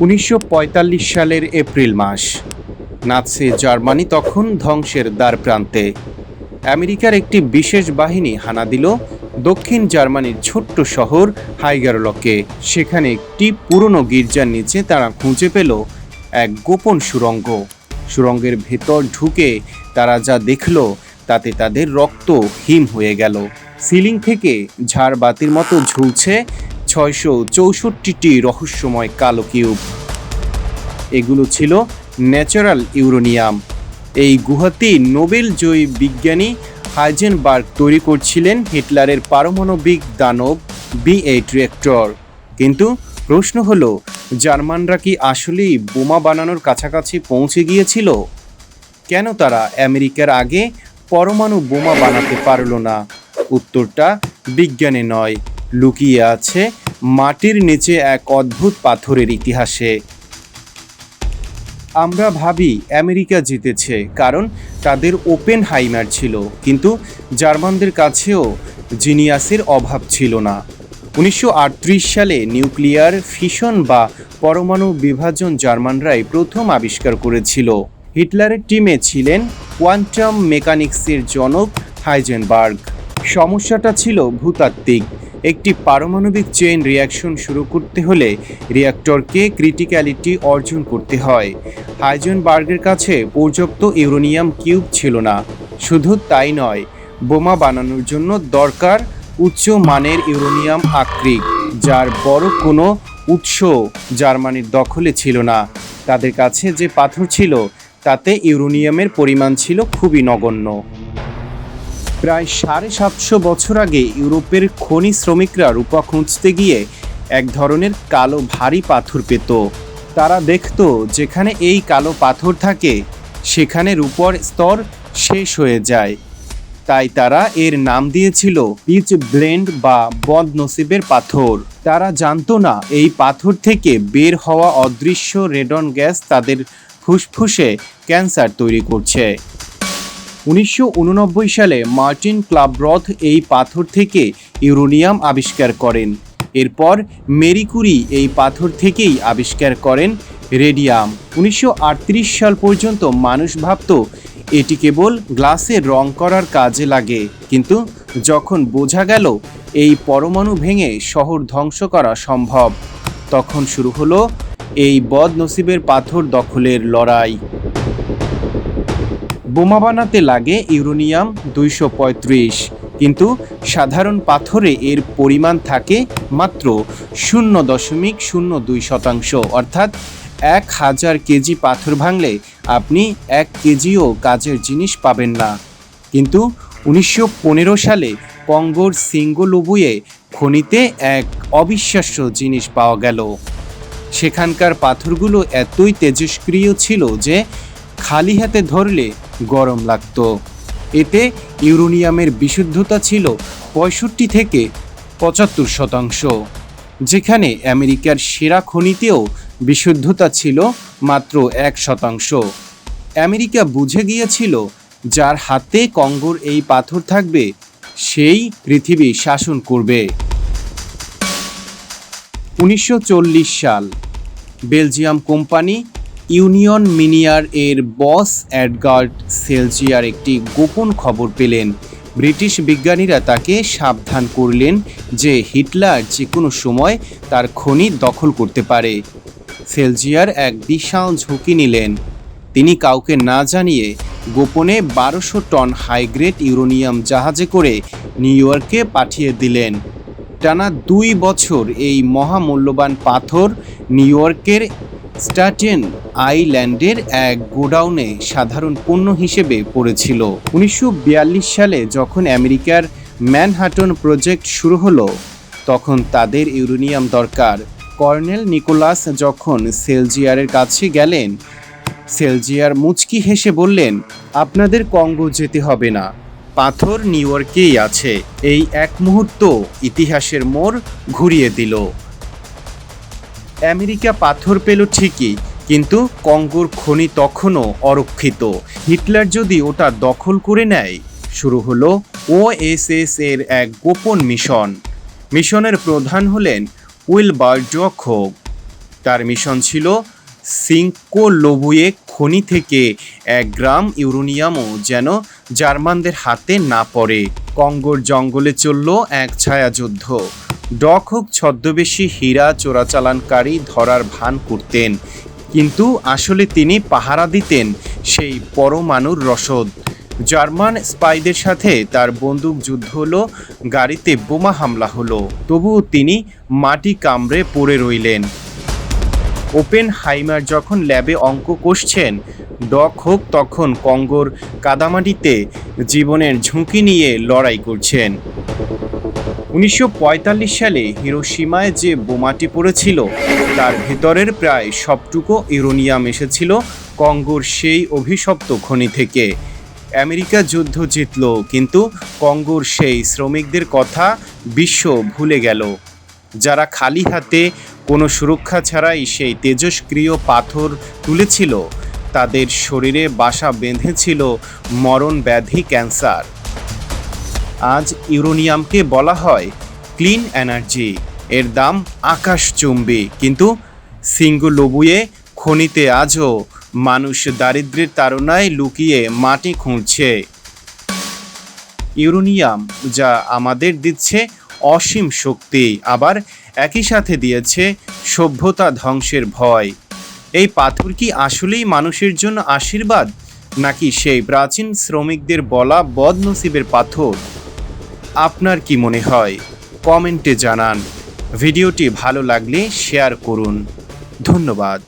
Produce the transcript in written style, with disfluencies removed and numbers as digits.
1945 সালের এপ্রিল মাস। Nazi Germany তখন ধ্বংসের দ্বারপ্রান্তে। আমেরিকার একটি বিশেষ বাহিনী হানা দিল দক্ষিণ জার্মানির ছোট্ট শহর হাইগারলকে। সেখানে একটি পুরনো গির্জার নিচে তারা খুঁজে পেল এক গোপন সুড়ঙ্গ। সুড়ঙ্গের ভেতর ঢুকে তারা যা দেখল তাতে তাদের রক্ত হিম হয়ে গেল। সিলিং থেকে ঝাড়বাতির মতো ঝুলছে 664টি রহস্যময় কালো কিউব। এগুলো ছিল ন্যাচারাল ইউরেনিয়াম। এই গুহাটি নোবেল জয়ী বিজ্ঞানী হাইজেনবার্গ তৈরি করছিলেন হিটলারের পারমাণবিক দানব B8 রিঅ্যাক্টর। কিন্তু প্রশ্ন হলো, জার্মানরা কি আসলেই বোমা বানানোর কাছাকাছি পৌঁছে গিয়েছিল? কেন তারা আমেরিকার আগে পরমাণু বোমা বানাতে পারল না? উত্তরটা বিজ্ঞানে নয়, লুকিয়ে আছে মাটির নিচে এক অদ্ভুত পাথরের ইতিহাসে। আমরা ভাবি আমেরিকা জিতেছে কারণ তাদের ওপেনহাইমার ছিল, কিন্তু জার্মানদের কাছেও জিনিয়াসের অভাব ছিল না। 1938 সালে নিউক্লিয়ার ফিশন বা পরমাণু বিভাজন জার্মানরাই প্রথম আবিষ্কার করেছিল। হিটলারের টিমে ছিলেন কোয়ান্টাম মেকানিক্সের জনক হাইজেনবার্গ। সমস্যাটা ছিল ভূতাত্ত্বিক। একটি পারমাণবিক চেইন রিয়াকশন শুরু করতে হলে রিঅ্যাক্টরকে ক্রিটিক্যালিটি অর্জন করতে হয়। হাইজেনবার্গের কাছে পর্যাপ্ত ইউরেনিয়াম কিউব ছিল না। শুধু তাই নয়, বোমা বানানোর জন্য দরকার উচ্চ মানের ইউরেনিয়াম আকরিক, যার বড় কোনো উৎস জার্মানির দখলে ছিল না। তাদের কাছে যে পাথর ছিল তাতে ইউরেনিয়ামের পরিমাণ ছিল খুবই নগণ্য। প্রায় 750 বছর আগে ইউরোপের খনি শ্রমিকরা রূপা খুঁজতে গিয়ে এক ধরনের কালো ভারী পাথর পেত। তারা দেখত যেখানে এই কালো পাথর থাকে সেখানে রূপর স্তর শেষ হয়ে যায়। তাই তারা এর নাম দিয়েছিল পিচ ব্লেন্ড বা বদনসিবের পাথর। তারা জানতো না এই পাথর থেকে বের হওয়া অদৃশ্য রেডন গ্যাস তাদের ফুসফুসে ক্যান্সার তৈরি করছে। 1989 সালে মার্টিন ক্লাব্রথ এই পাথর থেকে ইউরেনিয়াম আবিষ্কার করেন। এরপর মেরি কুরি এই পাথর থেকেই আবিষ্কার করেন রেডিয়াম। 1938 সাল পর্যন্ত মানুষ ভাবত এটি কেবল গ্লাসে রং করার কাজে লাগে, কিন্তু যখন বোঝা গেল এই পরমাণু ভেঙে শহর ধ্বংস করা সম্ভব, তখন শুরু হলো এই বদনসিবের পাথর দখলের লড়াই। বোমা বানাতে লাগে ইউরেনিয়াম 235, কিন্তু সাধারণ পাথরে এর পরিমাণ থাকে মাত্র 0.02%, অর্থাৎ 1000 কেজি পাথর ভাঙলে আপনি 1 কেজিও কাজের জিনিস পাবেন না। কিন্তু 1915 সালে কঙ্গোর সিঙ্গোলুবুয়ে খনিতে এক অবিশ্বাস্য জিনিস পাওয়া গেল। সেখানকার পাথরগুলো এতই তেজস্ক্রিয় ছিল যে খালি হাতে ধরলে গরম লাগত। এতে ইউরেনিয়ামের বিশুদ্ধতা ছিল 65 থেকে 75%, যেখানে আমেরিকার সেরা খনিতেও বিশুদ্ধতা ছিল মাত্র 1%। আমেরিকা বুঝে গিয়েছিল যার হাতে কঙ্গোর এই পাথর থাকবে সেই পৃথিবী শাসন করবে। 1940 সাল বেলজিয়াম কোম্পানি ইউনিয়ন মিনিয়ার এর বস এডগার্ড সেলজিয়ার একটি গোপন খবর পেলেন। ব্রিটিশ বিজ্ঞানীরা তাকে সাবধান করলেন যে হিটলার যে কোনো সময় তার খনি দখল করতে পারে। সেলজিয়ার এক বিশাল ঝুঁকি নিলেন। তিনি কাউকে না জানিয়ে গোপনে 1200 টন হাইগ্রেড ইউরেনিয়াম জাহাজে করে নিউ ইয়র্কে পাঠিয়ে দিলেন। টানা 2 বছর এই মহামূল্যবান পাথর নিউ ইয়র্কের স্ট্যাটেন আইল্যান্ডের এক গোডাউনে সাধারণ পণ্য হিসেবে পড়েছিল। 1942 সালে যখন আমেরিকার ম্যানহাটন প্রজেক্ট শুরু হলো, তখন তাদের ইউরেনিয়াম দরকার। কর্নেল নিকোলাস যখন সেলজিয়ারের কাছে গেলেন, সেলজিয়ার মুচকি হেসে বললেন, আপনাদের কঙ্গো যেতে হবে না, পাথর নিউ ইয়র্কেই আছে। এই এক মুহূর্ত ইতিহাসের মোড় ঘুরিয়ে দিল। আমেরিকা পাথর পেল ঠিকই, কিন্তু কঙ্গোর খনি তখনও অরক্ষিত। হিটলার যদি ওটা দখল করে নেয়, শুরু হলো ওএসএস এর এক গোপন মিশন। মিশনের প্রধান হলেন উইলবার জোখোভ। তার মিশন ছিল সিঙ্কোলোবুয়ে খনি থেকে 1 গ্রাম ইউরেনিয়ামও যেন জার্মানদের হাতে না পড়ে। কঙ্গোর জঙ্গলে চলল এক ছায়াযুদ্ধ। ডক হুক ছদ্মবেশী হীরা চোরাচালানকারী ধরার ভান করতেন, কিন্তু আসলে তিনি পাহারা দিতেন সেই পরমাণুর রসদ। জার্মান স্পাইদের সাথে তার বন্দুক যুদ্ধ হলো, গাড়িতে বোমা হামলা হলো, তবুও তিনি মাটি কামড়ে পড়ে রইলেন। ওপেনহাইমার যখন ল্যাবে অঙ্ক কষছেন, ডক হুক তখন কঙ্গোর কাদামাটিতে জীবনের ঝুঁকি নিয়ে লড়াই করছেন। 1945 সালে হিরোশিমায় যে বোমাটি পড়েছিল তার ভেতরের প্রায় সবটুকু ইউরেনিয়াম এসেছিল কঙ্গোর সেই অভিশপ্ত খনি থেকে। আমেরিকা যুদ্ধ জিতল, কিন্তু কঙ্গোর সেই শ্রমিকদের কথা বিশ্ব ভুলে গেল, যারা খালি হাতে কোনো সুরক্ষা ছাড়াই সেই তেজস্ক্রিয় পাথর তুলেছিল। তাদের শরীরে বাসা বেঁধেছিল মরণ ব্যাধি, ক্যান্সার। আজ ইউরেনিয়ামকে বলা হয় ক্লিন এনার্জি, এর দাম আকাশচুম্বী, কিন্তু সিঙ্কোলোবুয়ে খনিতে আজও মানুষ দারিদ্র্যের তাড়নায় লুকিয়ে মাটি খুঁড়ছে। ইউরেনিয়াম যা আমাদের দিচ্ছে অসীম শক্তি, আবার একই সাথে দিয়েছে সভ্যতা ধ্বংসের ভয়। এই পাথর কি আসলেই মানুষের জন্য আশীর্বাদ, নাকি সেই প্রাচীন শ্রমিকদের বলা বদনসিবের পাথর? আপনার কি মনে হয়? কমেন্টে জানান। ভিডিওটি ভালো লাগলে শেয়ার করুন। ধন্যবাদ।